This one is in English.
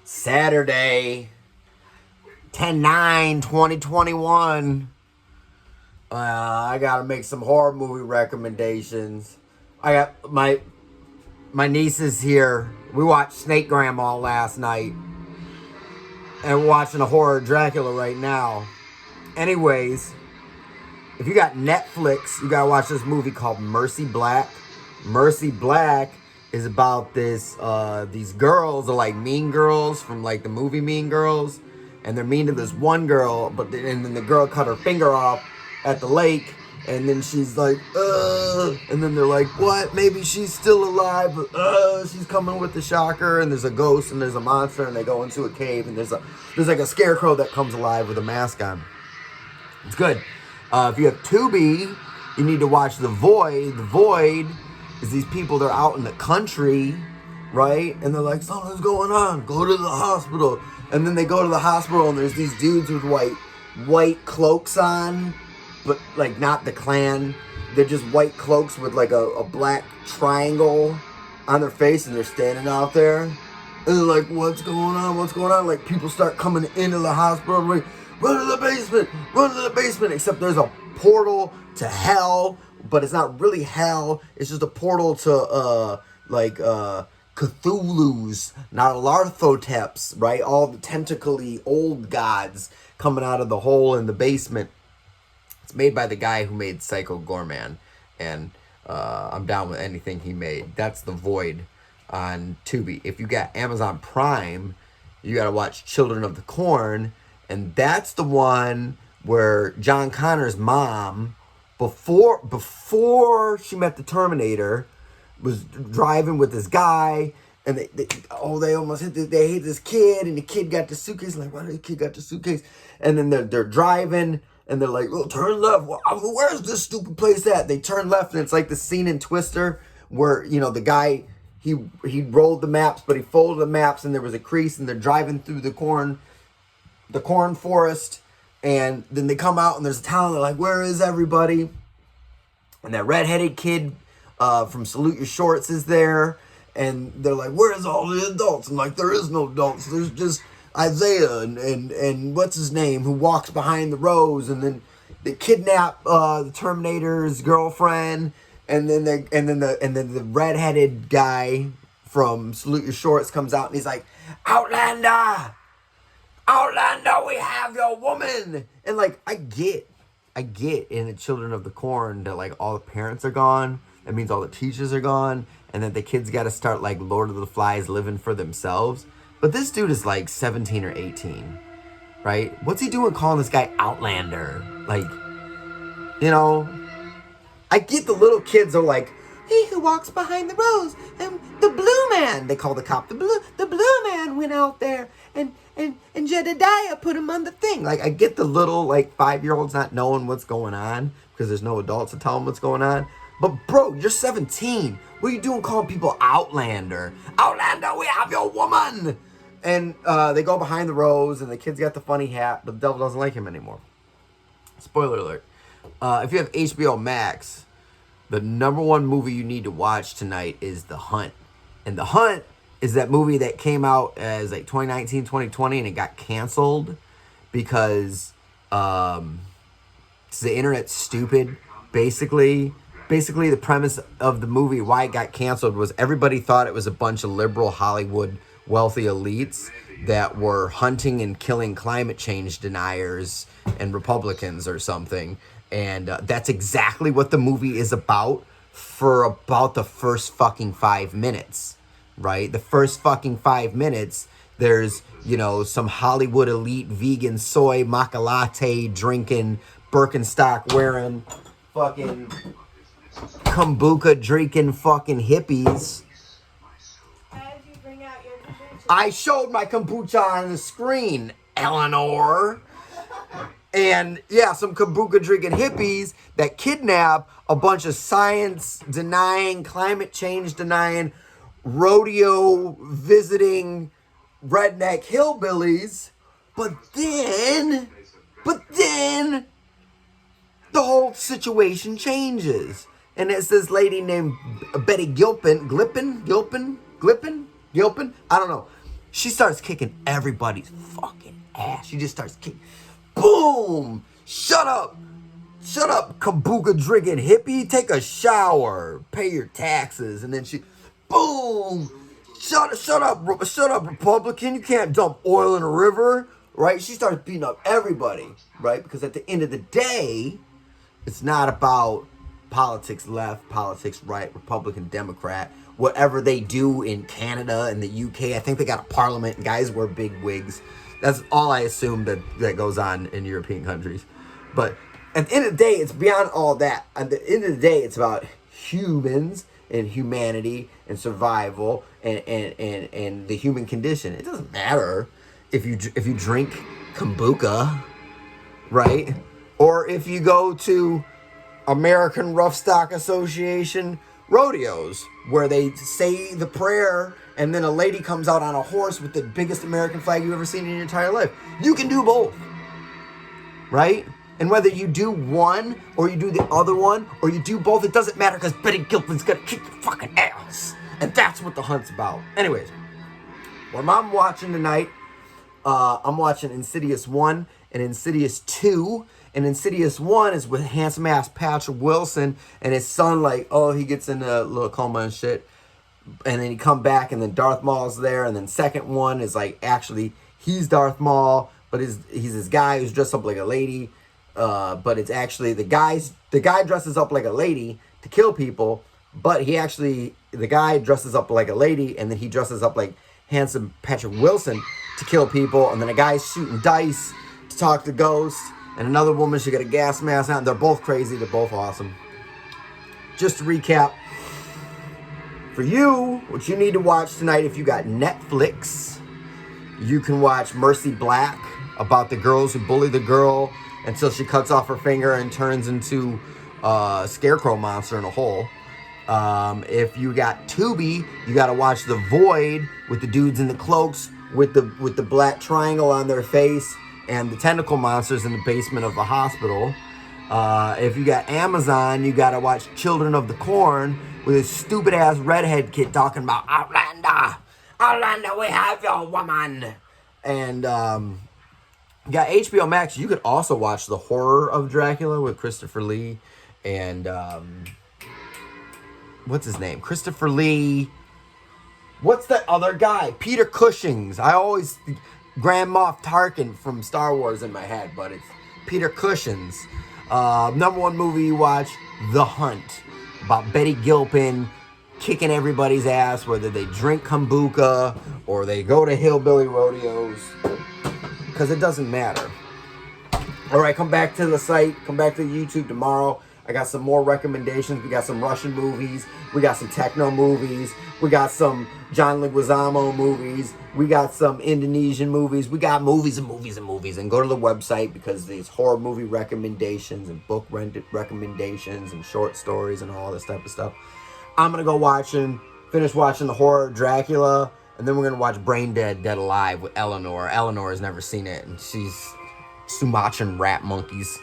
Saturday, 10/9/2021. I gotta make some horror movie recommendations. I got my nieces here. We watched Snake Grandma last night, and we're watching a horror Dracula right now. Anyways, if you got Netflix, you gotta watch this movie called Mercy Black. Mercy Black is about these girls are like mean girls from like the movie Mean Girls, and they're mean to this one girl, and then the girl cut her finger off at the lake, and then she's like, and then they're like, what? Maybe she's still alive, but she's coming with the shocker, and there's a ghost and there's a monster, and they go into a cave, and there's like a scarecrow that comes alive with a mask on. It's good. If you have Tubi, you need to watch The Void. The Void is these people, they're out in the country, right? And they're like, something's going on. Go to the hospital. And then they go to the hospital, and there's these dudes with white cloaks on, but like not the Klan. They're just white cloaks with like a black triangle on their face, and they're standing out there. And they're like, what's going on? What's going on? Like, people start coming into the hospital, and like, run to the basement, except there's a portal to hell, but it's not really hell. It's just a portal to Cthulhu's, Nyarlathoteps, right? All the tentacly old gods coming out of the hole in the basement. It's made by the guy who made Psycho Gorman, and I'm down with anything he made. That's The Void on Tubi. If you got Amazon Prime, you got to watch Children of the Corn, and that's the one where John Connor's mom, before she met the Terminator, was driving with this guy, and they almost hit they hit this kid, and the kid got the suitcase. Like, why did the kid got the suitcase? And then they're driving, and they're like, well, turn left. Where's this stupid place at? They turn left, and it's like the scene in Twister where, you know, the guy, he rolled the maps, but he folded the maps, and there was a crease, and they're driving through the corn forest, and then they come out, and there's a town. They're like, where is everybody? And that redheaded kid from Salute Your Shorts is there, and they're like, where's all the adults? I'm like, there is no adults. There's just Isaiah and what's his name, who walks behind the rows, and then they kidnap the Terminator's girlfriend, and then the redheaded guy from Salute Your Shorts comes out, and he's like, Outlander, we have your woman. And like, I get in the Children of the Corn that like all the parents are gone. That means all the teachers are gone, and that the kids got to start like Lord of the Flies living for themselves. But this dude is like 17 or 18, right? What's he doing calling this guy Outlander? Like, you know, I get the little kids are like, he who walks behind the rows, and the blue man. They call the cop the blue man went out there, and Jedediah put him on the thing. Like, I get the little like 5-year-olds not knowing what's going on because there's no adults to tell them what's going on. But bro, you're 17. What are you doing calling people Outlander? Outlander, we have your woman. And they go behind the rows, and the kid's got the funny hat, but the devil doesn't like him anymore. Spoiler alert. If you have HBO Max, the number one movie you need to watch tonight is The Hunt. And The Hunt is that movie that came out as like 2019, 2020, and it got canceled because the internet's stupid. Basically, the premise of the movie, why it got canceled, was everybody thought it was a bunch of liberal Hollywood wealthy elites that were hunting and killing climate change deniers and Republicans or something. And that's exactly what the movie is about for about the first fucking 5 minutes, right? The first fucking 5 minutes, there's, you know, some Hollywood elite vegan soy maca latte drinking, Birkenstock wearing, fucking kombucha drinking fucking hippies. How did you bring out your kombucha? I showed my kombucha on the screen, Eleanor. And yeah, some kombucha drinking hippies that kidnap a bunch of science denying, climate change denying, rodeo visiting redneck hillbillies. But then the whole situation changes. And it's this lady named Betty Gilpin, I don't know. She starts kicking everybody's fucking ass. She just starts kicking. Boom! Shut up! Shut up, kombucha drinking hippie. Take a shower. Pay your taxes. And then she, boom! Shut up, Republican. You can't dump oil in a river. Right? She starts beating up everybody. Right? Because at the end of the day, it's not about politics left, politics right, Republican, Democrat. Whatever they do in Canada and the UK, I think they got a parliament and guys wear big wigs. That's all I assume that goes on in European countries. But at the end of the day, it's beyond all that. At the end of the day, it's about humans and humanity and survival and the human condition. It doesn't matter if you drink kombucha, right? Or if you go to American Rough Stock Association rodeos where they say the prayer and then a lady comes out on a horse with the biggest American flag you've ever seen in your entire life. You can do both, right? And whether you do one or you do the other one or you do both, it doesn't matter because Betty Gilpin's gonna kick your fucking ass. And that's what the hunt's about. Anyways, what I'm watching tonight, I'm watching Insidious 1 and Insidious 2. And Insidious 1 is with handsome ass Patrick Wilson and his son, like, oh, he gets in a little coma and shit. And then he come back and then Darth Maul's there. And then second one is like, actually, he's Darth Maul, but he's this guy who's dressed up like a lady. But it's actually the guy dresses up like a lady to kill people, but the guy dresses up like a lady and then he dresses up like handsome Patrick Wilson to kill people. And then a guy's shooting dice to talk to ghosts. And another woman, she got a gas mask on. They're both crazy. They're both awesome. Just to recap, for you, what you need to watch tonight, if you got Netflix, you can watch Mercy Black, about the girls who bully the girl until she cuts off her finger and turns into a scarecrow monster in a hole. If you got Tubi, you got to watch The Void with the dudes in the cloaks with the black triangle on their face and the tentacle monsters in the basement of the hospital. If you got Amazon, you got to watch Children of the Corn with this stupid ass redhead kid talking about Outlander, we have your woman. And you got HBO Max. You could also watch The Horror of Dracula with Christopher Lee and what's his name? Christopher Lee. What's that other guy? Peter Cushing's. I always Grand Moff Tarkin from Star Wars in my head, but it's Peter Cushing's. Number one movie you watch, The Hunt, about Betty Gilpin kicking everybody's ass, whether they drink kombucha or they go to hillbilly rodeos, because it doesn't matter. All right, come back to the site, come back to YouTube tomorrow. I got some more recommendations. We got some Russian movies. We got some techno movies. We got some John Leguizamo movies. We got some Indonesian movies. We got movies and movies and movies. And go to the website because there's horror movie recommendations and book recommendations and short stories and all this type of stuff. I'm going to go finish watching The Horror of Dracula. And then we're going to watch Brain Dead, Dead Alive with Eleanor. Eleanor has never seen it. And she's Sumatran rat monkeys.